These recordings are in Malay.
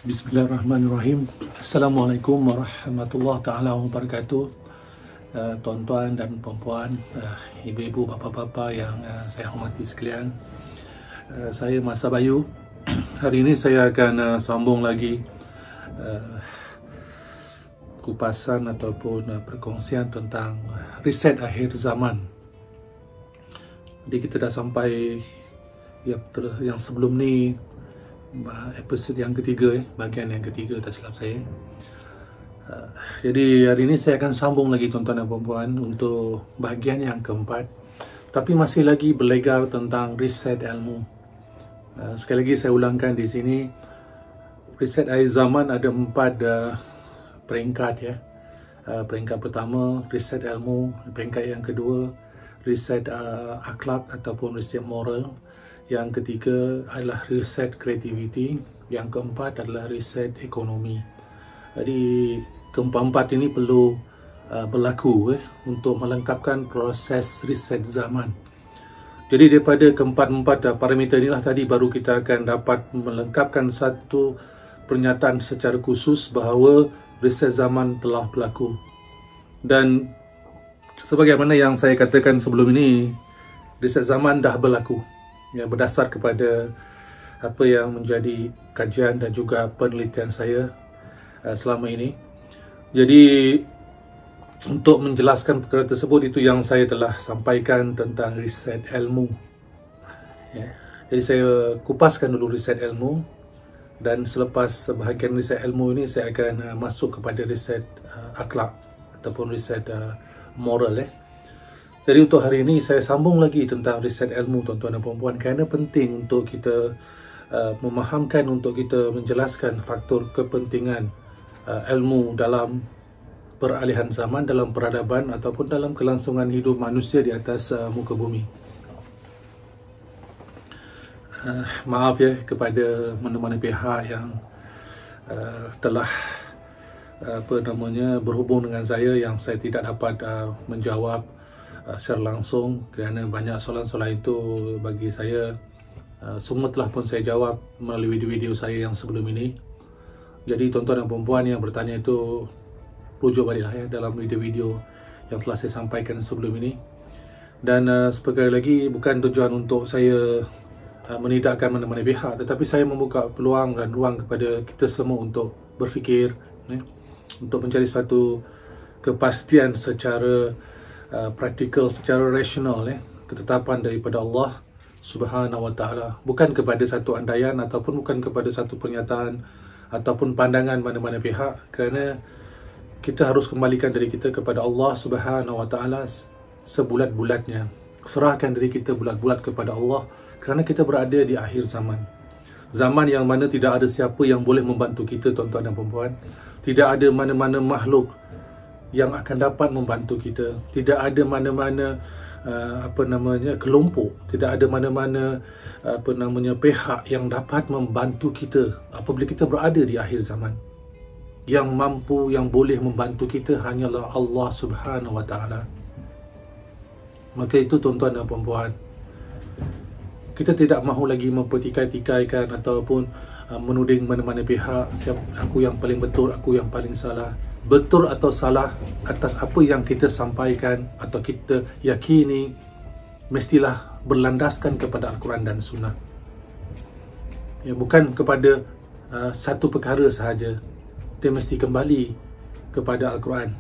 Bismillahirrahmanirrahim. Assalamualaikum warahmatullahi taala wabarakatuh. Tuan-tuan dan puan-puan, ibu-ibu, bapa-bapa yang saya hormati sekalian. Saya Masa Bayu. Hari ini saya akan sambung lagi kupasan ataupun perkongsian tentang riset akhir zaman. Jadi kita dah sampai yang sebelum ni, episod yang ketiga, bahagian yang ketiga tak silap saya. Jadi hari ini saya akan sambung lagi tuan-tuan dan puan-puan untuk bahagian yang keempat, tapi masih lagi berlegar tentang riset ilmu. Sekali lagi saya ulangkan di sini, riset akhir zaman ada 4 peringkat ya. Peringkat pertama riset ilmu, peringkat yang kedua riset akhlak ataupun riset moral, yang ketiga adalah riset kreativiti, yang keempat adalah riset ekonomi. Jadi keempat-empat ini perlu berlaku untuk melengkapkan proses riset zaman. Jadi daripada keempat-empat parameter inilah tadi baru kita akan dapat melengkapkan satu pernyataan secara khusus bahawa riset zaman telah berlaku. Dan sebagaimana yang saya katakan sebelum ini, riset zaman dah berlaku, yang berdasar kepada apa yang menjadi kajian dan juga penelitian saya selama ini. Jadi untuk menjelaskan perkara tersebut, itu yang saya telah sampaikan tentang riset ilmu ya. Jadi saya kupaskan dulu riset ilmu, dan selepas bahagian riset ilmu ini saya akan masuk kepada riset akhlak ataupun riset moral Jadi untuk hari ini saya sambung lagi tentang riset ilmu tuan-tuan dan puan-puan, kerana penting untuk kita memahamkan, untuk kita menjelaskan faktor kepentingan ilmu dalam peralihan zaman, dalam peradaban ataupun dalam kelangsungan hidup manusia di atas muka bumi. Maaf ya kepada mana-mana pihak yang telah berhubung dengan saya yang saya tidak dapat menjawab secara langsung, kerana banyak soalan-soalan itu bagi saya semua telah pun saya jawab melalui video-video saya yang sebelum ini. Jadi tuan-tuan dan puan-puan yang bertanya itu rujuk baliklah ya dalam video-video yang telah saya sampaikan sebelum ini. Dan sekali lagi, bukan tujuan untuk saya menidakkan mana-mana pihak, tetapi saya membuka peluang dan ruang kepada kita semua untuk berfikir untuk mencari suatu kepastian secara praktikal, secara rasional ketetapan daripada Allah Subhanahu Wa Taala, bukan kepada satu andaian ataupun bukan kepada satu pernyataan ataupun pandangan mana-mana pihak, kerana kita harus kembalikan diri kita kepada Allah Subhanahu Wa Taala sebulat-bulatnya. Serahkan diri kita bulat-bulat kepada Allah, kerana kita berada di akhir zaman. Zaman yang mana tidak ada siapa yang boleh membantu kita tuan-tuan dan puan-puan. Tidak ada mana-mana makhluk yang akan dapat membantu kita. Tidak ada mana-mana kelompok, tidak ada mana-mana pihak yang dapat membantu kita apabila kita berada di akhir zaman. Yang mampu, yang boleh membantu kita hanyalah Allah Subhanahu Wa Taala. Maka itu tuan-tuan dan puan-puan, kita tidak mahu lagi mempertikai-tikaikan ataupun menuding mana-mana pihak, aku yang paling betul, aku yang paling salah. Betul atau salah atas apa yang kita sampaikan atau kita yakini mestilah berlandaskan kepada Al-Quran dan Sunnah ya, bukan kepada satu perkara sahaja. Dia mesti kembali kepada Al-Quran,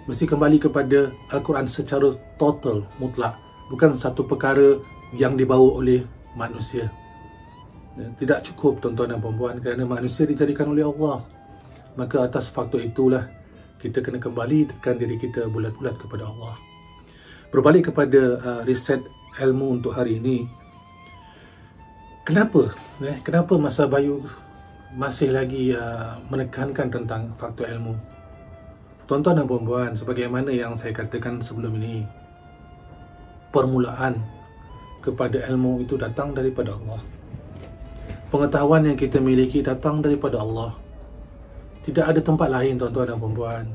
mesti kembali kepada Al-Quran secara total, mutlak, bukan satu perkara yang dibawa oleh manusia. Tidak cukup tuan-tuan dan puan-puan, kerana manusia dijadikan oleh Allah. Maka atas faktor itulah kita kena kembalikan diri kita bulat-bulat kepada Allah. Berbalik kepada riset ilmu untuk hari ini, kenapa Masa Bayu masih lagi menekankan tentang faktor ilmu? Tuan-tuan dan puan-puan, sebagaimana yang saya katakan sebelum ini, permulaan kepada ilmu itu datang daripada Allah. Pengetahuan yang kita miliki datang daripada Allah. Tidak ada tempat lain tuan-tuan dan puan-puan.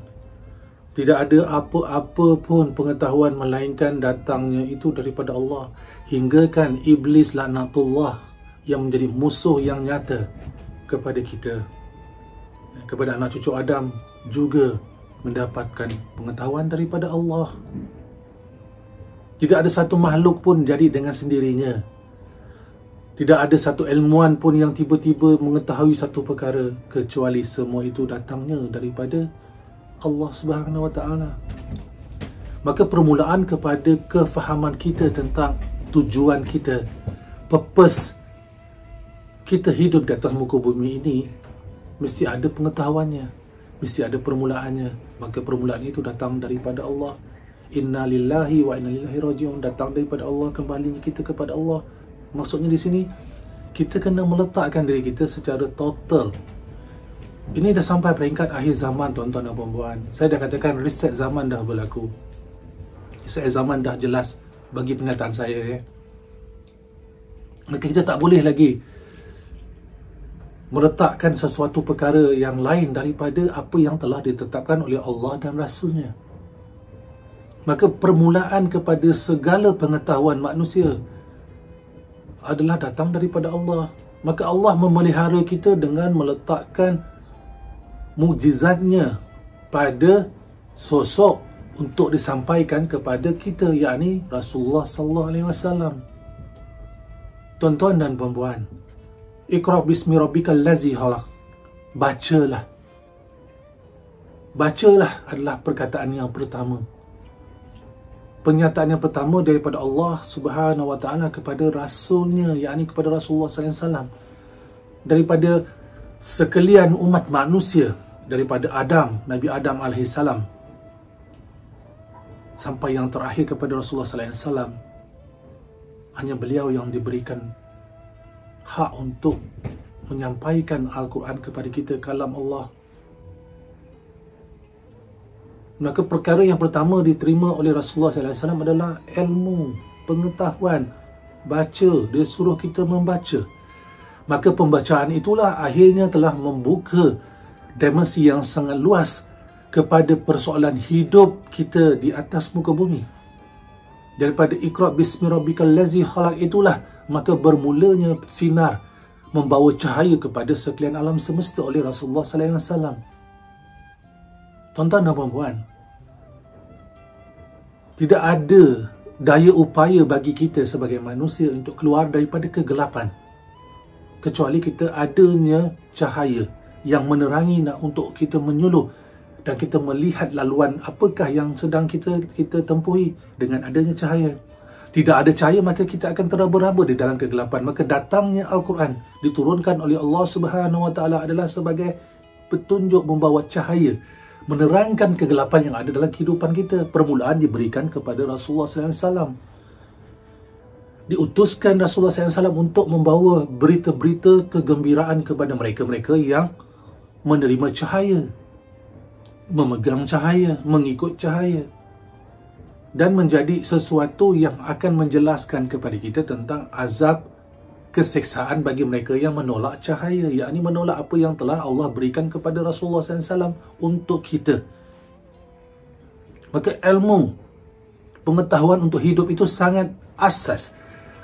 Tidak ada apa-apa pun pengetahuan melainkan datangnya itu daripada Allah. Hinggakan iblis laknatullah yang menjadi musuh yang nyata kepada kita, kepada anak cucu Adam juga mendapatkan pengetahuan daripada Allah. Tidak ada satu makhluk pun jadi dengan sendirinya. Tidak ada satu ilmuwan pun yang tiba-tiba mengetahui satu perkara, kecuali semua itu datangnya daripada Allah Subhanahu Wa Taala. Maka permulaan kepada kefahaman kita tentang tujuan kita, purpose kita hidup di atas muka bumi ini, mesti ada pengetahuannya, mesti ada permulaannya. Maka permulaan itu datang daripada Allah. Inna lillahi wa inna ilaihi raji'un, datang daripada Allah, kembalinya kita kepada Allah. Maksudnya di sini, kita kena meletakkan diri kita secara total. Ini dah sampai peringkat akhir zaman, tuan-tuan dan puan-puan. Saya dah katakan reset zaman dah berlaku. Reset zaman dah jelas bagi penyataan saya. Maka kita tak boleh lagi meletakkan sesuatu perkara yang lain daripada apa yang telah ditetapkan oleh Allah dan Rasulnya. Maka permulaan kepada segala pengetahuan manusia adalah datang daripada Allah. Maka Allah memelihara kita dengan meletakkan mukjizatnya pada sosok untuk disampaikan kepada kita, yakni Rasulullah sallallahu alaihi wasallam. Tuan-tuan dan puan-puan, Iqra bismi rabbikal ladzi khalaq. Bacalah. Bacalah adalah perkataan yang pertama. Pernyataan yang pertama daripada Allah Subhanahu Wa Taala kepada Rasulnya, yakni kepada Rasulullah sallallahu alaihi wasallam. Daripada sekalian umat manusia, daripada Adam, Nabi Adam alaihi salam, sampai yang terakhir kepada Rasulullah sallallahu alaihi wasallam, hanya beliau yang diberikan hak untuk menyampaikan Al-Quran kepada kita, kalam Allah. Maka perkara yang pertama diterima oleh Rasulullah sallallahu alaihi wasallam adalah ilmu, pengetahuan. Baca, dia suruh kita membaca. Maka pembacaan itulah akhirnya telah membuka dimensi yang sangat luas kepada persoalan hidup kita di atas muka bumi. Daripada Iqra bismi rabbikal ladzi khalaq itulah maka bermulanya sinar membawa cahaya kepada sekalian alam semesta oleh Rasulullah sallallahu alaihi wasallam. Tuan-tuan dan puan-puan, tidak ada daya upaya bagi kita sebagai manusia untuk keluar daripada kegelapan, kecuali kita adanya cahaya yang menerangi untuk kita menyuluh dan kita melihat laluan apakah yang sedang kita tempuhi dengan adanya cahaya. Tidak ada cahaya, maka kita akan teraba-raba di dalam kegelapan. Maka datangnya Al-Quran diturunkan oleh Allah Subhanahu Wa Taala adalah sebagai petunjuk membawa cahaya, menerangkan kegelapan yang ada dalam kehidupan kita. Permulaan diberikan kepada Rasulullah sallallahu alaihi wasallam. Diutuskan Rasulullah sallallahu alaihi wasallam untuk membawa berita-berita kegembiraan kepada mereka-mereka yang menerima cahaya, memegang cahaya, mengikut cahaya, dan menjadi sesuatu yang akan menjelaskan kepada kita tentang azab keseksaan bagi mereka yang menolak cahaya, yakni menolak apa yang telah Allah berikan kepada Rasulullah SAW untuk kita. Maka ilmu, pengetahuan untuk hidup itu sangat asas.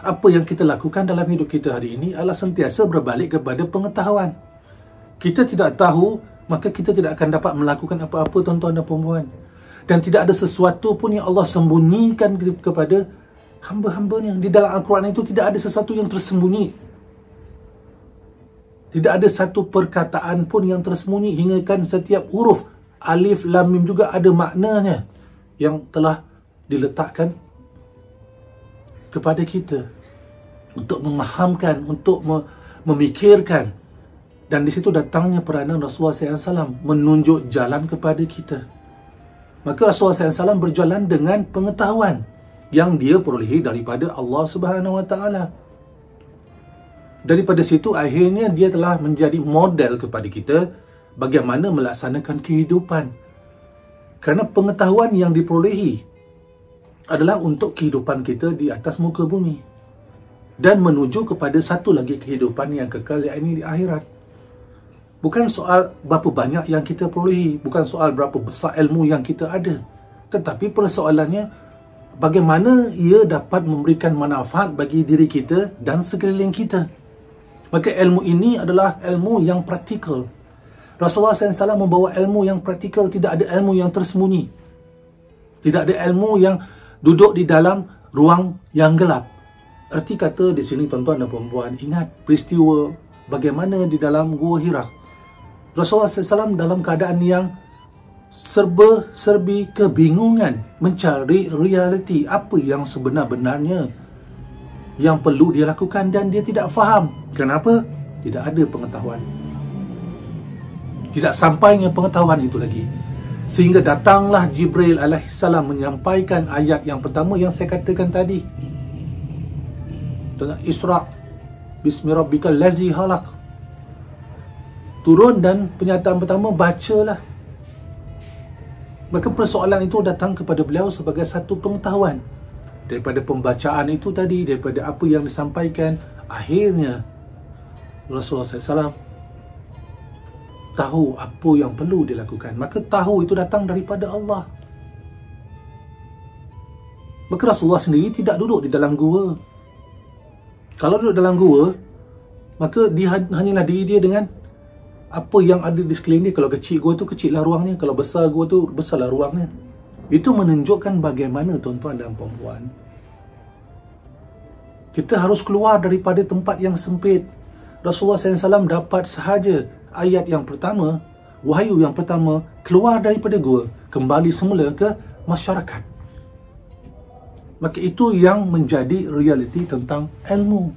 Apa yang kita lakukan dalam hidup kita hari ini adalah sentiasa berbalik kepada pengetahuan. Kita tidak tahu, maka kita tidak akan dapat melakukan apa-apa, tuan-tuan dan puan-puan. Dan tidak ada sesuatu pun yang Allah sembunyikan kepada hamba-hambanya. Di dalam Al-Quran itu tidak ada sesuatu yang tersembunyi. Tidak ada satu perkataan pun yang tersembunyi, hingga kan setiap huruf alif, lam, mim juga ada maknanya yang telah diletakkan kepada kita untuk memahamkan, untuk memikirkan. Dan di situ datangnya peranan Rasulullah SAW menunjuk jalan kepada kita. Maka Rasulullah SAW berjalan dengan pengetahuan yang dia perolehi daripada Allah Subhanahu Wa Taala. Daripada situ akhirnya dia telah menjadi model kepada kita bagaimana melaksanakan kehidupan. Kerana pengetahuan yang diperolehi adalah untuk kehidupan kita di atas muka bumi dan menuju kepada satu lagi kehidupan yang kekal, yakni di akhirat. Bukan soal berapa banyak yang kita perolehi, bukan soal berapa besar ilmu yang kita ada, tetapi persoalannya bagaimana ia dapat memberikan manfaat bagi diri kita dan sekeliling kita. Maka ilmu ini adalah ilmu yang praktikal. Rasulullah SAW membawa ilmu yang praktikal, tidak ada ilmu yang tersembunyi. Tidak ada ilmu yang duduk di dalam ruang yang gelap. Erti kata di sini tuan-tuan dan puan-puan, ingat peristiwa bagaimana di dalam Gua Hira. Rasulullah SAW dalam keadaan yang serba-serbi kebingungan mencari realiti apa yang sebenar-benarnya yang perlu dia lakukan, dan dia tidak faham. Kenapa? Tidak ada pengetahuan. Tidak sampainya pengetahuan itu lagi. Sehingga datanglah Jibril alaihissalam menyampaikan ayat yang pertama yang saya katakan tadi. Tentang Isra' Bismi Rabbikal Lazi Halaq. Turun dan penyataan pertama, bacalah. Maka persoalan itu datang kepada beliau sebagai satu pengetahuan. Daripada pembacaan itu tadi, daripada apa yang disampaikan, akhirnya Rasulullah SAW tahu apa yang perlu dilakukan. Maka tahu itu datang daripada Allah. Maka Rasulullah sendiri tidak duduk di dalam gua. Kalau duduk dalam gua, maka dia hanyalah diri dia dengan apa yang ada di sekeliling dia. Kalau kecil gua tu, kecillah ruangnya. Kalau besar gua tu, besarlah ruangnya. Itu menunjukkan bagaimana, tuan-tuan dan puan-puan, kita harus keluar daripada tempat yang sempit. Rasulullah SAW dapat sahaja ayat yang pertama, wahyu yang pertama, keluar daripada gua, kembali semula ke masyarakat. Maka itu yang menjadi realiti tentang ilmu,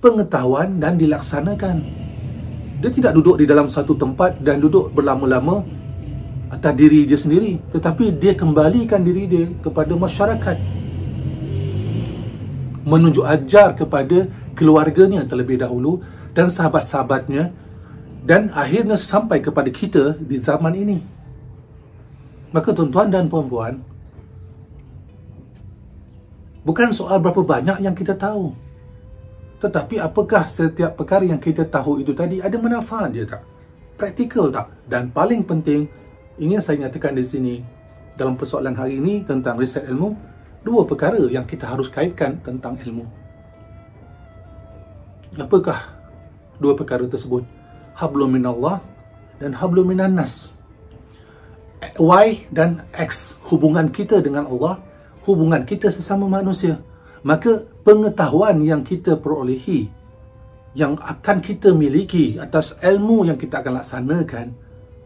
pengetahuan, dan dilaksanakan. Dia tidak duduk di dalam satu tempat dan duduk berlama-lama atas diri dia sendiri, tetapi dia kembalikan diri dia kepada masyarakat, menunjuk ajar kepada keluarganya terlebih dahulu dan sahabat-sahabatnya, dan akhirnya sampai kepada kita di zaman ini. Maka tuan-tuan dan puan-puan, bukan soal berapa banyak yang kita tahu, tetapi apakah setiap perkara yang kita tahu itu tadi ada manfaat dia tak? Praktikal tak? Dan paling penting, ingin saya nyatakan di sini dalam persoalan hari ini tentang riset ilmu, dua perkara yang kita harus kaitkan tentang ilmu. Apakah dua perkara tersebut? Hablum minallah dan hablum minan nas. Y dan X, hubungan kita dengan Allah, hubungan kita sesama manusia. Maka pengetahuan yang kita perolehi, yang akan kita miliki atas ilmu yang kita akan laksanakan,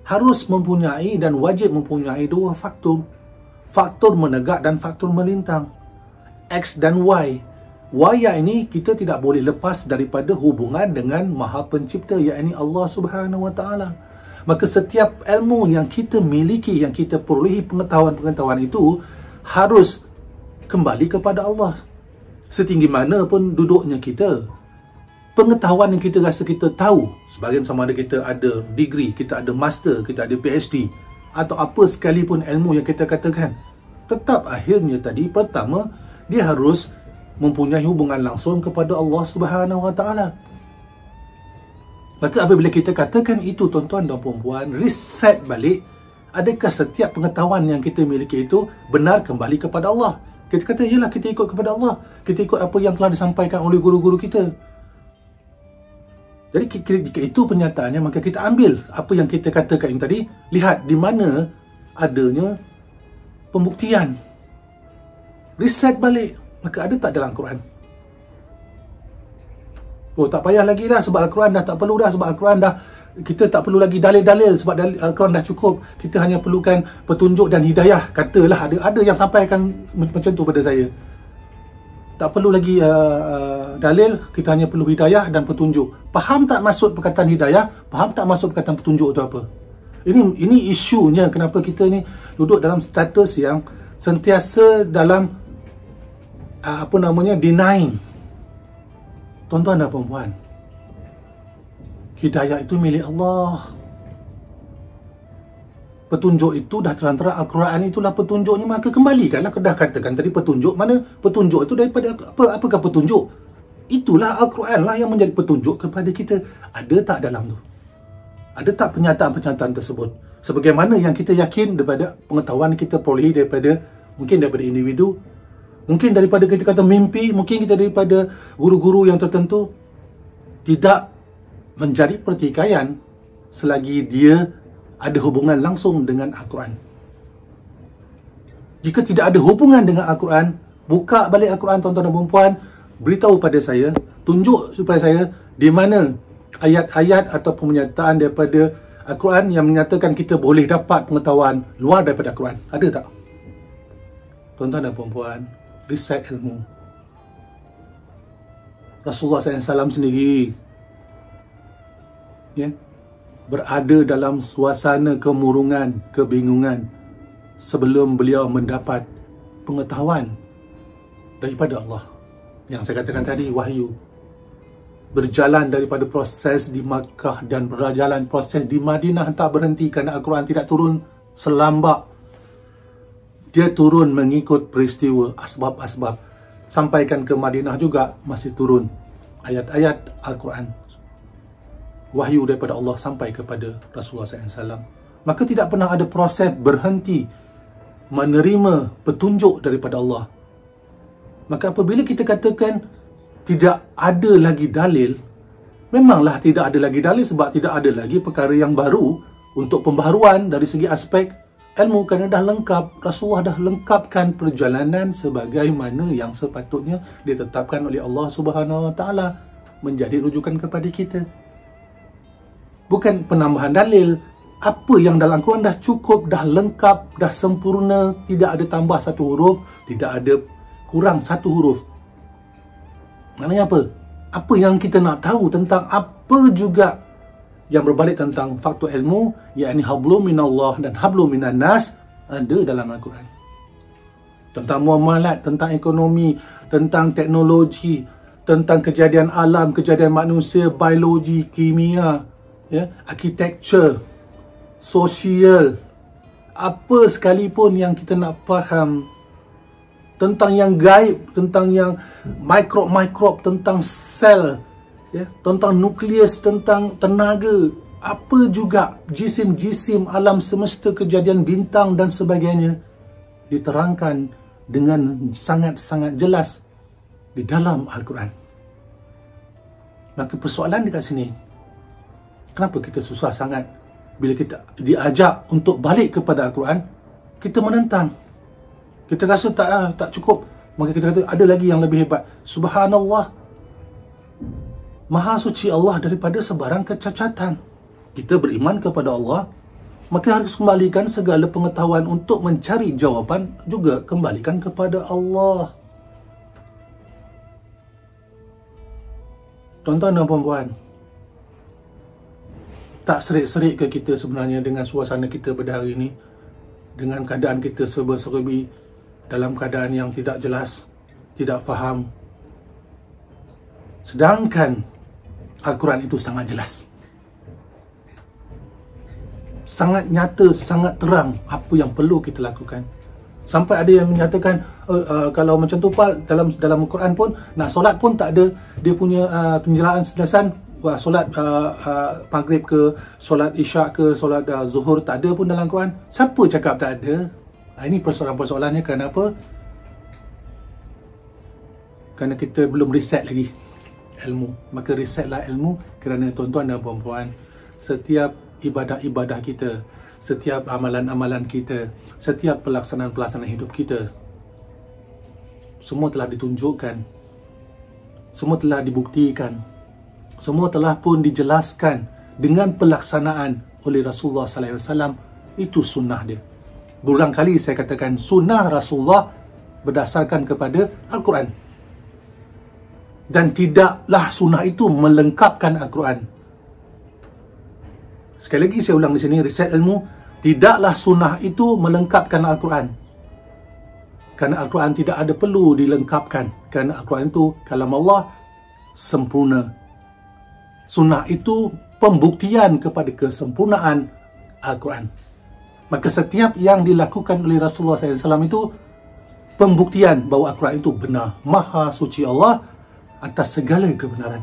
harus mempunyai dan wajib mempunyai dua faktor. Faktor menegak dan faktor melintang. X dan Y. Y ini kita tidak boleh lepas daripada hubungan dengan Maha Pencipta, iaitu Allah Subhanahu Wa Taala. Maka setiap ilmu yang kita miliki, yang kita perolehi, pengetahuan-pengetahuan itu harus kembali kepada Allah. Setinggi mana pun duduknya kita, pengetahuan yang kita rasa kita tahu, sebagian sama ada kita ada degree, kita ada master, kita ada PhD, atau apa sekalipun ilmu yang kita katakan, tetap akhirnya tadi, pertama, dia harus mempunyai hubungan langsung kepada Allah Subhanahu Wa Taala. Maka apabila kita katakan itu, tuan-tuan dan puan-puan, riset balik, adakah setiap pengetahuan yang kita miliki itu benar kembali kepada Allah? Kita kata, yalah, kita ikut kepada Allah, kita ikut apa yang telah disampaikan oleh guru-guru kita. Jadi jika itu pernyataannya, maka kita ambil apa yang kita katakan yang tadi, lihat di mana adanya pembuktian, riset balik. Maka ada tak dalam Quran? Oh, tak payah lagi dah sebab Al-Quran dah tak perlu dah, sebab Al-Quran dah, kita tak perlu lagi dalil-dalil sebab Al-Quran dah cukup, kita hanya perlukan petunjuk dan hidayah. Katalah ada yang sampaikan macam tu pada saya. Tak perlu lagi dalil, kita hanya perlu hidayah dan petunjuk. Faham tak maksud perkataan hidayah? Faham tak maksud perkataan petunjuk itu apa? Ini isunya kenapa kita ni duduk dalam status yang sentiasa dalam denying. Tuan-tuan dan puan-puan, hidayah itu milik Allah. Petunjuk itu dah terang-terang, Al-Quran itulah petunjuknya, maka kembalikanlah. Dah katakan tadi petunjuk, mana petunjuk itu daripada apa? Apakah petunjuk? Itulah Al-Quran lah yang menjadi petunjuk kepada kita. Ada tak dalam tu? Ada tak pernyataan-pernyataan tersebut? Sebagaimana yang kita yakin daripada pengetahuan kita perolehi mungkin daripada individu, mungkin daripada kita kata mimpi, mungkin kita daripada guru-guru yang tertentu. tidak menjadi pertikaian selagi dia ada hubungan langsung dengan Al-Quran. Jika tidak ada hubungan dengan Al-Quran, buka balik Al-Quran tuan-tuan dan puan-puan, beritahu pada saya, tunjuk supaya saya di mana ayat-ayat ataupun pernyataan daripada Al-Quran yang menyatakan kita boleh dapat pengetahuan luar daripada Al-Quran. Ada tak? Tuan-tuan dan puan-puan, riset ilmu. Rasulullah SAW sendiri berada dalam suasana kemurungan, kebingungan sebelum beliau mendapat pengetahuan daripada Allah. Yang saya katakan tadi, wahyu. Berjalan daripada proses di Makkah dan berjalan proses di Madinah tak berhenti kerana Al-Quran tidak turun selambak. Dia turun mengikut peristiwa, asbab-asbab. Sampaikan ke Madinah juga masih turun ayat-ayat Al-Quran. Wahyu daripada Allah sampai kepada Rasulullah SAW. Maka tidak pernah ada proses berhenti menerima petunjuk daripada Allah. Maka apabila kita katakan tidak ada lagi dalil, memanglah tidak ada lagi dalil sebab tidak ada lagi perkara yang baru untuk pembaharuan dari segi aspek ilmu kerana dah lengkap. Rasulullah dah lengkapkan perjalanan sebagaimana yang sepatutnya ditetapkan oleh Allah Subhanahu Wa Taala menjadi rujukan kepada kita. Bukan penambahan dalil. Apa yang dalam Al-Quran dah cukup, dah lengkap, dah sempurna, tidak ada tambah satu huruf, tidak ada kurang satu huruf. Maknanya apa? Apa yang kita nak tahu tentang apa juga yang berbalik tentang faktor ilmu, yakni hablum minallah dan hablum minan nas, ada dalam Al-Quran. Tentang muamalat, tentang ekonomi, tentang teknologi, tentang kejadian alam, kejadian manusia, biologi, kimia, architecture, sosial, apa sekalipun yang kita nak faham tentang yang gaib, tentang yang mikrob, tentang sel, tentang nukleus, tentang tenaga, apa juga jisim-jisim alam semesta, kejadian bintang dan sebagainya, diterangkan dengan sangat-sangat jelas di dalam Al-Quran. Maka persoalan dekat sini, kenapa kita susah sangat bila kita diajak untuk balik kepada Al-Quran, kita menentang. Kita rasa tak cukup. Maka kita kata ada lagi yang lebih hebat. Subhanallah. Maha suci Allah daripada sebarang kecacatan. Kita beriman kepada Allah, maka harus kembalikan segala pengetahuan untuk mencari jawapan juga kembalikan kepada Allah. Tuan-tuan dan puan-puan, tak serik-serik ke kita sebenarnya dengan suasana kita pada hari ini, dengan keadaan kita serba-serbi, dalam keadaan yang tidak jelas, tidak faham. Sedangkan Al-Quran itu sangat jelas, sangat nyata, sangat terang apa yang perlu kita lakukan. Sampai ada yang menyatakan kalau macam tu Pak, dalam Al-Quran pun nak solat pun tak ada dia punya penjelasan. Solat maghrib ke, solat isyak ke, solat zuhur tak ada pun dalam Quran. Siapa cakap tak ada? Ini persoalan-persoalannya kerana apa? Kerana kita belum riset lagi ilmu. Maka risetlah ilmu kerana tuan-tuan dan puan-puan, setiap ibadah-ibadah kita, setiap amalan-amalan kita, setiap pelaksanaan-pelaksanaan hidup kita, semua telah ditunjukkan, semua telah dibuktikan, semua telah pun dijelaskan dengan pelaksanaan oleh Rasulullah SAW. Itu sunnah dia. Berulang kali saya katakan sunnah Rasulullah berdasarkan kepada Al-Quran. Dan tidaklah sunnah itu melengkapkan Al-Quran. Sekali lagi saya ulang di sini, riset ilmu, tidaklah sunnah itu melengkapkan Al-Quran. Kerana Al-Quran tidak ada perlu dilengkapkan. Kerana Al-Quran itu kalam Allah sempurna. Sunnah itu pembuktian kepada kesempurnaan Al-Quran. Maka setiap yang dilakukan oleh Rasulullah SAW itu pembuktian bahawa Al-Quran itu benar. Maha suci Allah atas segala kebenaran.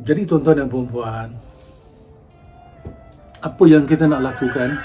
Jadi tuan-tuan dan puan-puan, apa yang kita nak lakukan?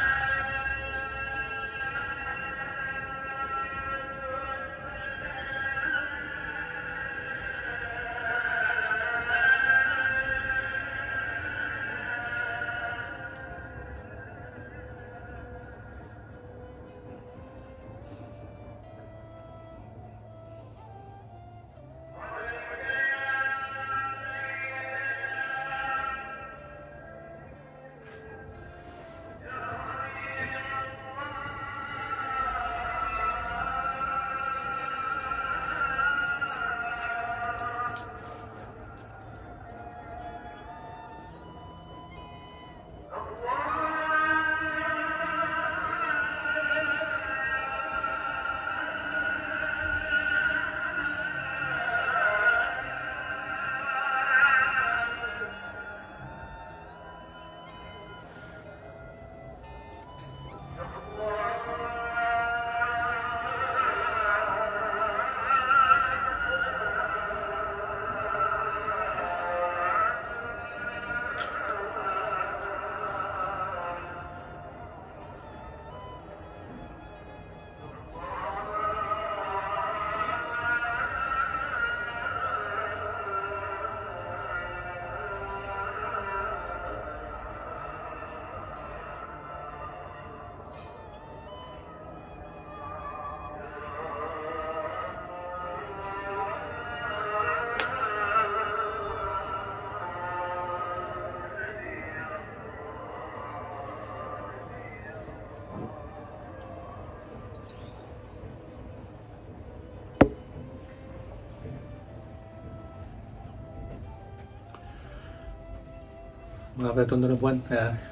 Maaf ya tuan-tuan dan puan,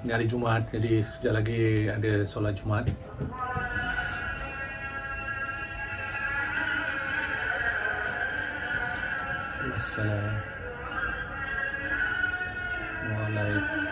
ini hari Jumaat, jadi sekejap lagi ada solat Jumaat. Assalamualaikum.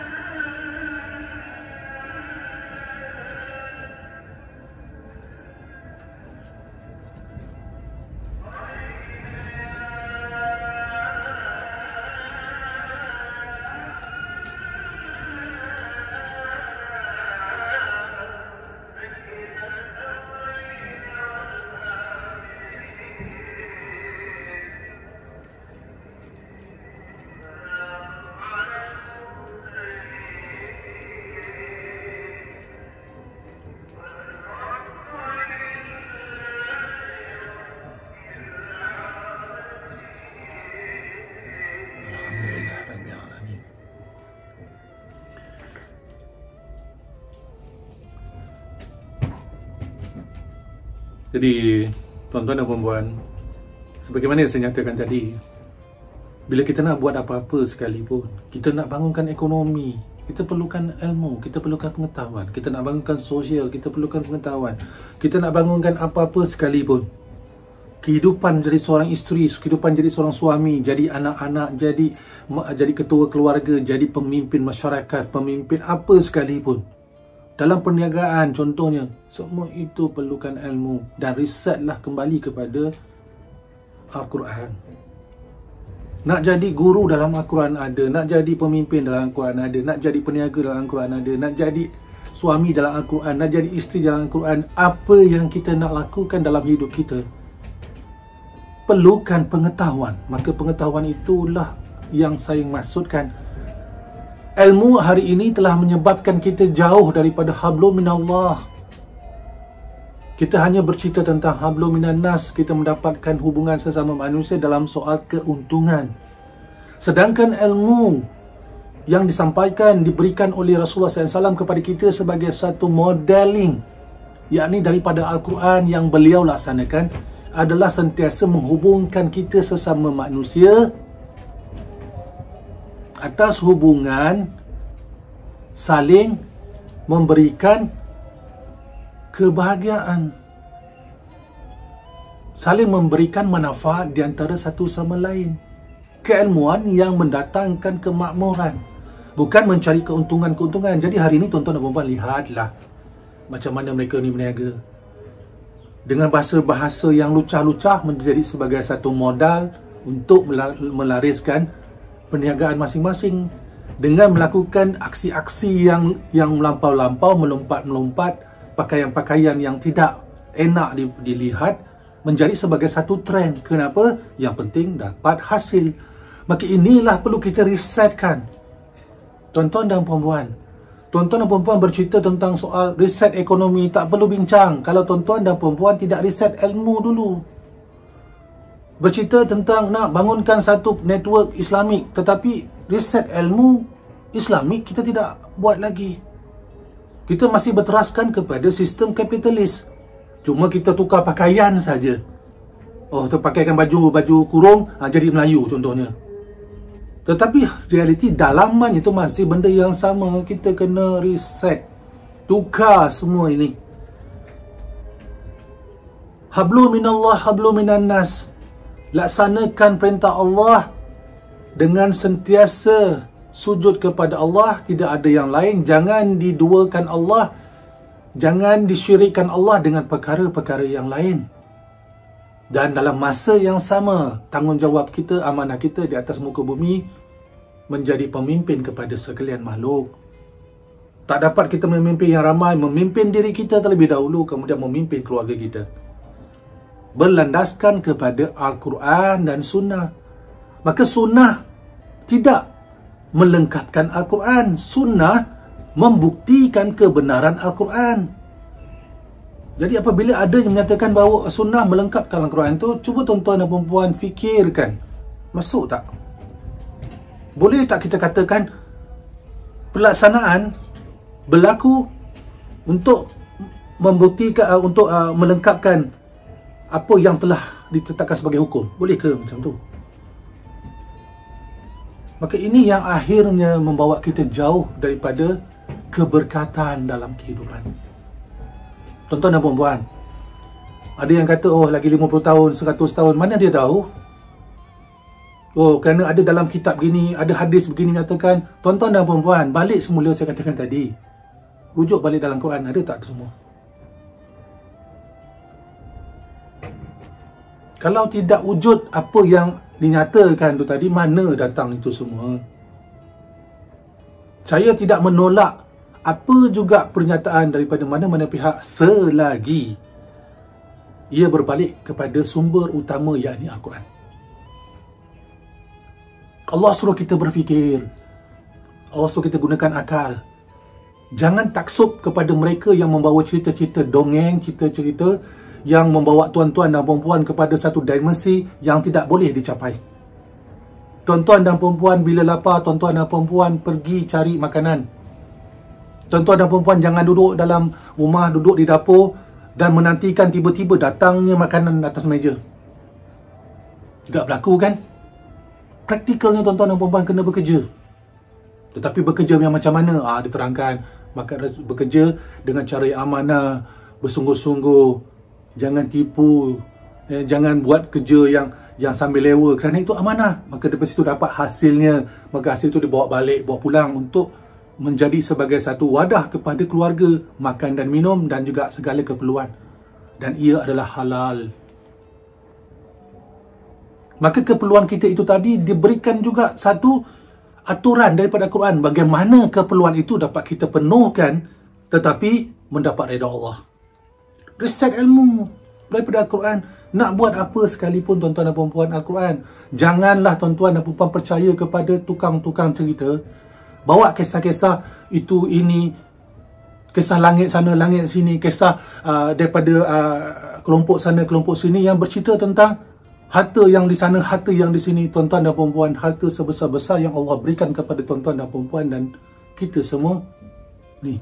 Jadi, tuan-tuan dan puan-puan, sebagaimana yang saya nyatakan tadi, bila kita nak buat apa-apa sekalipun, kita nak bangunkan ekonomi, kita perlukan ilmu, kita perlukan pengetahuan. Kita nak bangunkan sosial, kita perlukan pengetahuan. Kita nak bangunkan apa-apa sekalipun, kehidupan jadi seorang isteri, kehidupan jadi seorang suami, jadi anak-anak, jadi ketua keluarga, jadi pemimpin masyarakat, pemimpin apa sekalipun. Dalam perniagaan contohnya, semua itu perlukan ilmu dan risetlah kembali kepada Al-Quran. Nak jadi guru dalam Al-Quran ada, nak jadi pemimpin dalam Al-Quran ada, nak jadi peniaga dalam Al-Quran ada, nak jadi suami dalam Al-Quran, nak jadi isteri dalam Al-Quran. Apa yang kita nak lakukan dalam hidup kita perlukan pengetahuan. Maka pengetahuan itulah yang saya maksudkan. Ilmu hari ini telah menyebabkan kita jauh daripada hablum minallah. Kita hanya bercerita tentang hablum minan nas, kita mendapatkan hubungan sesama manusia dalam soal keuntungan. Sedangkan ilmu yang disampaikan, diberikan oleh Rasulullah SAW kepada kita sebagai satu modeling, yakni daripada Al-Quran yang beliau laksanakan, adalah sentiasa menghubungkan kita sesama manusia atas hubungan saling memberikan kebahagiaan, saling memberikan manfaat di antara satu sama lain. Keilmuan yang mendatangkan kemakmuran, bukan mencari keuntungan-keuntungan. Jadi hari ini tuan-tuan dan puan-puan, lihatlah macam mana mereka ni berniaga dengan bahasa-bahasa yang lucah-lucah menjadi sebagai satu modal untuk melariskan perniagaan masing-masing dengan melakukan aksi-aksi yang melampau-lampau, melompat-melompat, pakaian-pakaian yang tidak enak dilihat menjadi sebagai satu trend. Kenapa? Yang penting dapat hasil. Maka inilah perlu kita risetkan. Tuan-tuan dan puan-puan, tuan-tuan dan puan-puan bercerita tentang soal riset ekonomi, tak perlu bincang kalau tuan-tuan dan puan-puan tidak riset ilmu dulu. Bercerita tentang nak bangunkan satu network Islamik, tetapi riset ilmu Islamik kita tidak buat lagi. Kita masih berteraskan kepada sistem kapitalis. Cuma kita tukar pakaian saja. Oh, terpakaikan baju kurung, jadi Melayu contohnya. Tetapi realiti dalaman itu masih benda yang sama. Kita kena riset, tukar semua ini. Hablu minallah, hablu minan nas. Laksanakan perintah Allah dengan sentiasa sujud kepada Allah, tidak ada yang lain. Jangan diduakan Allah, jangan disyirikkan Allah dengan perkara-perkara yang lain. Dan dalam masa yang sama, tanggungjawab kita, amanah kita di atas muka bumi menjadi pemimpin kepada sekalian makhluk. Tak dapat kita memimpin yang ramai, memimpin diri kita terlebih dahulu, kemudian memimpin keluarga kita. Berlandaskan kepada Al-Quran dan Sunnah. Maka Sunnah tidak melengkapkan Al-Quran. Sunnah membuktikan kebenaran Al-Quran. Jadi apabila ada yang menyatakan bahawa Sunnah melengkapkan Al-Quran itu, cuba tuan-tuan dan puan-puan fikirkan. Masuk tak? Boleh tak kita katakan pelaksanaan berlaku untuk membuktikan, untuk melengkapkan apa yang telah ditetapkan sebagai hukum? Boleh ke macam tu? Maka ini yang akhirnya membawa kita jauh daripada keberkatan dalam kehidupan. Tuan-tuan dan puan-puan, ada yang kata, oh lagi 50 tahun, 100 tahun. Mana dia tahu? Oh, kerana ada dalam kitab begini, ada hadis begini menyatakan. Tuan-tuan dan puan-puan, balik semula saya katakan tadi. Rujuk balik dalam Quran, ada tak semua? Kalau tidak wujud apa yang dinyatakan tu tadi, mana datang itu semua? Saya tidak menolak apa juga pernyataan daripada mana-mana pihak selagi ia berbalik kepada sumber utama, yakni Al-Quran. Allah suruh kita berfikir. Allah suruh kita gunakan akal. Jangan taksub kepada mereka yang membawa cerita-cerita dongeng, cerita-cerita yang membawa tuan-tuan dan puan-puan kepada satu dimensi yang tidak boleh dicapai. Tuan-tuan dan puan-puan bila lapar, tuan-tuan dan puan-puan pergi cari makanan. Tuan-tuan dan puan-puan jangan duduk dalam rumah, duduk di dapur dan menantikan tiba-tiba datangnya makanan atas meja. Tidak berlaku kan? Praktikalnya tuan-tuan dan puan-puan kena bekerja. Tetapi bekerja yang macam mana? Diterangkan. Maka bekerja dengan cara yang amanah, bersungguh-sungguh. Jangan tipu, jangan buat kerja yang sambil lewa, kerana itu amanah. Maka daripada situ dapat hasilnya. Maka hasil itu dibawa balik, bawa pulang untuk menjadi sebagai satu wadah kepada keluarga, makan dan minum dan juga segala keperluan. Dan ia adalah halal. Maka keperluan kita itu tadi diberikan juga satu aturan daripada Quran. Bagaimana keperluan itu dapat kita penuhkan tetapi mendapat redha Allah. Riset ilmu daripada Al-Quran. Nak buat apa sekalipun tuan-tuan dan puan-puan Al-Quran. Janganlah tuan-tuan dan puan-puan percaya kepada tukang-tukang cerita. Bawa kisah-kisah itu ini, kisah langit sana, langit sini, kisah daripada kelompok sana, kelompok sini yang bercerita tentang harta yang di sana, harta yang di sini. Tuan-tuan dan puan-puan, harta sebesar-besar yang Allah berikan kepada tuan-tuan dan puan-puan dan kita semua ni.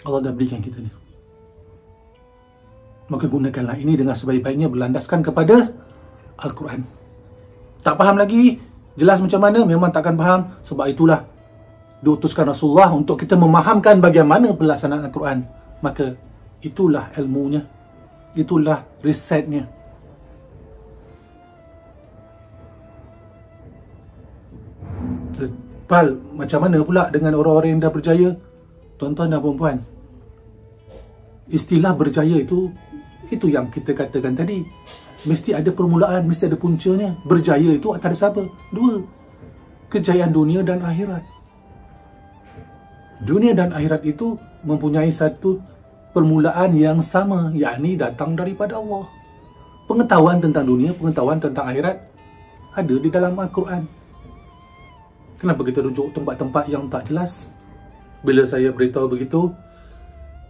Allah dah berikan kita ni. Maka gunakanlah ini dengan sebaik-baiknya berlandaskan kepada Al-Quran. Tak faham lagi, jelas macam mana, memang takkan faham. Sebab itulah diutuskan Rasulullah untuk kita memahamkan bagaimana pelaksanaan Al-Quran. Maka itulah ilmunya, itulah risetnya. Macam mana pula dengan orang-orang yang dah berjaya? Tuan-tuan dan puan-puan, istilah berjaya itu yang kita katakan tadi. mesti ada permulaan, mesti ada puncanya. Berjaya itu antara siapa? Dua. Kejayaan dunia dan akhirat. Dunia dan akhirat itu mempunyai satu permulaan yang sama, yakni datang daripada Allah. Pengetahuan tentang dunia, pengetahuan tentang akhirat ada di dalam Al-Quran. Kenapa kita rujuk tempat-tempat yang tak jelas? Bila saya beritahu begitu,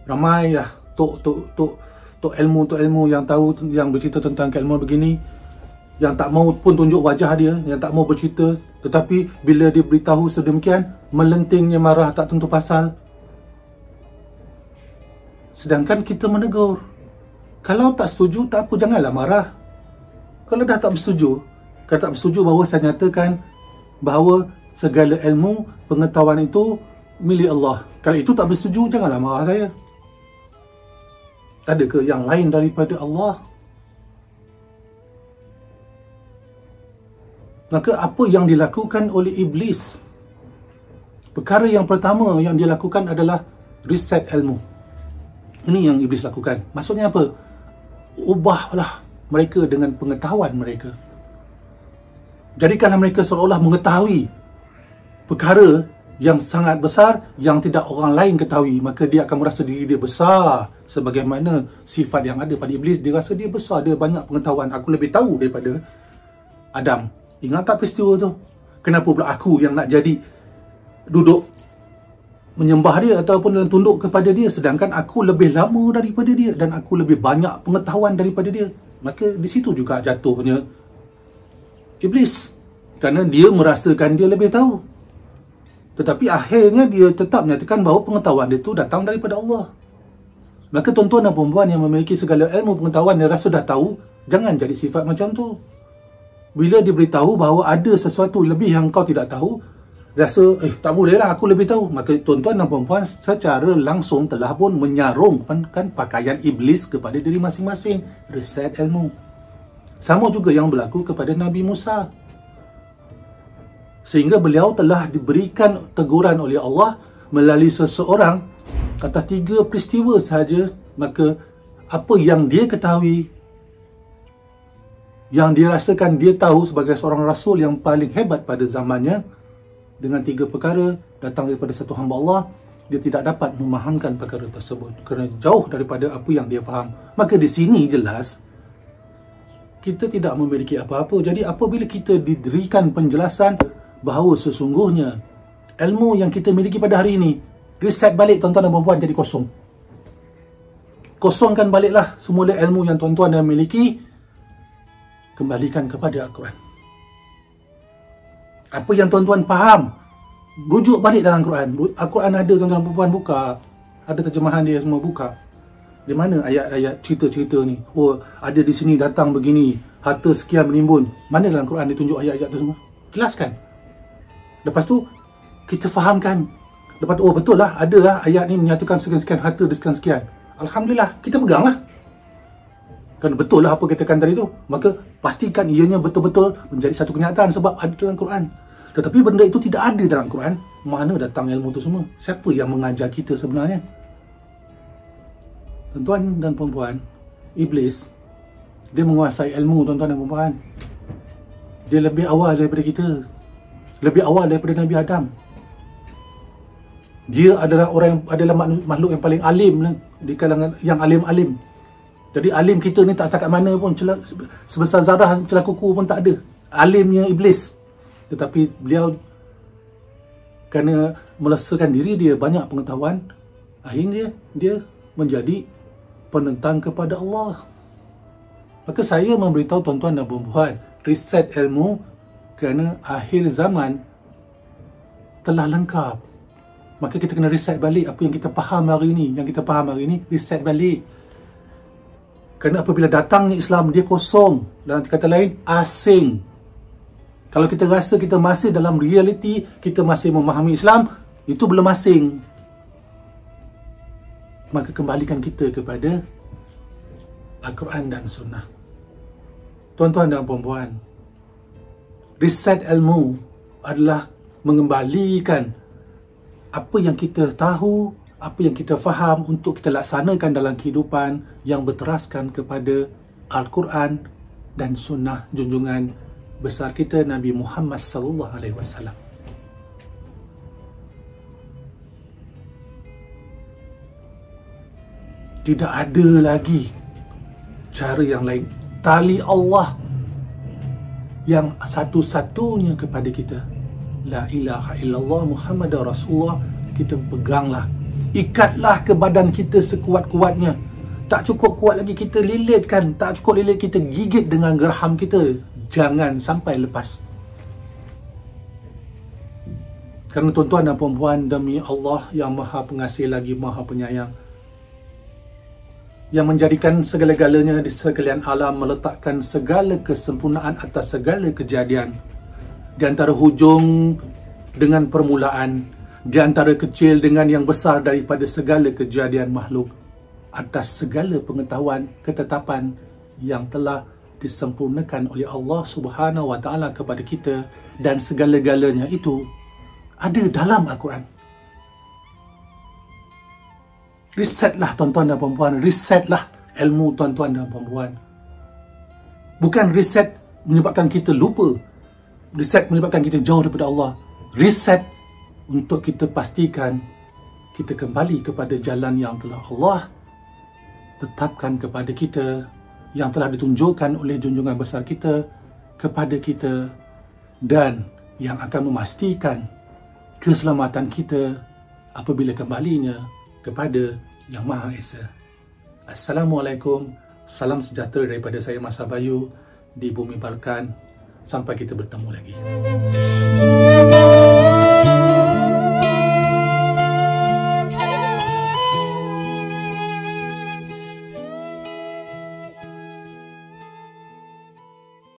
ramai lah tok ilmu yang tahu, yang bercerita tentang keilmuan begini, yang tak mau pun tunjuk wajah dia, yang tak mau bercerita. Tetapi bila dia beritahu sedemikian, melentingnya marah tak tentu pasal. Sedangkan kita menegur. Kalau tak setuju, tak apa, janganlah marah. Kalau dah tak bersetuju, kalau tak bersetuju bahawa saya nyatakan bahawa segala ilmu, pengetahuan itu milik Allah. Kalau itu tak bersetuju, janganlah marah saya. Adakah yang lain daripada Allah? Maka apa yang dilakukan oleh iblis? Perkara yang pertama yang dia lakukan adalah riset ilmu. Ini yang iblis lakukan. Maksudnya apa? Ubahlah mereka dengan pengetahuan mereka. Jadikanlah mereka seolah-olah mengetahui perkara yang sangat besar yang tidak orang lain ketahui. Maka dia akan merasa diri dia besar. Sebagaimana sifat yang ada pada iblis, dia rasa dia besar, dia banyak pengetahuan. Aku lebih tahu daripada Adam. Ingat tak peristiwa tu? Kenapa pula aku yang nak jadi duduk menyembah dia ataupun tunduk kepada dia, sedangkan aku lebih lama daripada dia dan aku lebih banyak pengetahuan daripada dia? Maka di situ juga jatuhnya iblis, kerana dia merasakan dia lebih tahu. Tetapi akhirnya dia tetap menyatakan bahawa pengetahuan dia itu datang daripada Allah. Maka tuan-tuan dan puan-puan yang memiliki segala ilmu pengetahuan yang rasa dah tahu, jangan jadi sifat macam tu. Bila diberitahu bahawa ada sesuatu lebih yang kau tidak tahu, rasa, tak bolehlah aku lebih tahu. Maka tuan-tuan dan puan-puan secara langsung telah pun menyarungkan pakaian iblis kepada diri masing-masing. Riset ilmu. Sama juga yang berlaku kepada Nabi Musa. Sehingga beliau telah diberikan teguran oleh Allah melalui seseorang atas 3 peristiwa sahaja. Maka apa yang dia ketahui, yang dia rasakan dia tahu sebagai seorang rasul yang paling hebat pada zamannya, dengan 3 perkara datang daripada satu hamba Allah, dia tidak dapat memahamkan perkara tersebut kerana jauh daripada apa yang dia faham. Maka di sini jelas kita tidak memiliki apa-apa. Jadi apabila kita diberikan penjelasan bahawa sesungguhnya ilmu yang kita miliki pada hari ini, reset balik tuan-tuan dan puan-puan, jadi kosong. Kosongkan baliklah semula ilmu yang tuan-tuan yang miliki, kembalikan kepada Al-Quran. Apa yang tuan-tuan faham, rujuk balik dalam Al-Quran. Al-Quran ada, tuan-tuan dan puan-puan, buka. Ada terjemahan dia semua, buka. Di mana ayat-ayat cerita-cerita ni? Oh, ada di sini datang begini, harta sekian menimbun. Mana dalam Quran dia tunjuk ayat-ayat tu semua? Jelaskan. Lepas tu, kita fahamkan. Lepas tu, oh betul lah, ada lah ayat ni menyatakan sekian-sekian harta di sekian-sekian. Alhamdulillah, kita pegang lah. Kan betul lah apa katakan tadi tu. Maka pastikan ianya betul-betul menjadi satu kenyataan sebab ada dalam Quran. Tetapi benda itu tidak ada dalam Quran. Mana datang ilmu tu semua? Siapa yang mengajar kita sebenarnya? Tuan-tuan dan puan-puan, iblis, dia menguasai ilmu, tuan-tuan dan puan-puan. Dia lebih awal daripada kita. Lebih awal daripada Nabi Adam. Dia adalah makhluk yang paling alim di kalangan yang alim-alim. Jadi alim kita ni tak setakat mana pun, sebesar zarah celah kuku pun tak ada. Alimnya iblis. Tetapi beliau kerana melesakan diri dia banyak pengetahuan, akhirnya dia menjadi penentang kepada Allah. Maka saya memberitahu tuan-tuan dan puan-puan, riset ilmu kerana akhir zaman telah lengkap. Maka kita kena riset balik apa yang kita faham hari ini. Yang kita faham hari ini, riset balik. Kerana apabila datangnya Islam, dia kosong. Dalam kata lain, asing. Kalau kita rasa kita masih dalam realiti, kita masih memahami Islam, itu belum asing. Maka kembalikan kita kepada Al-Quran dan Sunnah. Tuan-tuan dan puan-puan, riset ilmu adalah mengembalikan apa yang kita tahu, apa yang kita faham untuk kita laksanakan dalam kehidupan yang berteraskan kepada Al-Quran dan sunnah junjungan besar kita Nabi Muhammad sallallahu alaihi wasallam. Tidak ada lagi cara yang lain. Tali Allah yang satu-satunya kepada kita, la ilaha illallah Muhammadar Rasulullah, kita peganglah. Ikatlah ke badan kita sekuat-kuatnya. Tak cukup kuat lagi kita lilitkan, tak cukup lilit kita gigit dengan geraham kita. Jangan sampai lepas. Kerana tuan-tuan dan puan-puan, demi Allah yang Maha Pengasih lagi Maha Penyayang, yang menjadikan segala-galanya di sekalian alam, meletakkan segala kesempurnaan atas segala kejadian, di antara hujung dengan permulaan, di antara kecil dengan yang besar daripada segala kejadian makhluk, atas segala pengetahuan, ketetapan yang telah disempurnakan oleh Allah Subhanahu wa Ta'ala kepada kita, dan segala-galanya itu ada dalam Al-Quran. Risetlah tuan-tuan dan puan-puan, risetlah ilmu tuan-tuan dan puan-puan. Bukan riset menyebabkan kita lupa, riset menyebabkan kita jauh daripada Allah. Riset untuk kita pastikan kita kembali kepada jalan yang telah Allah tetapkan kepada kita, yang telah ditunjukkan oleh junjungan besar kita kepada kita, dan yang akan memastikan keselamatan kita apabila kembalinya kepada Yang Maha Esa. Assalamualaikum, salam sejahtera daripada saya Mas Abayu di Bumi Balkan. Sampai kita bertemu lagi.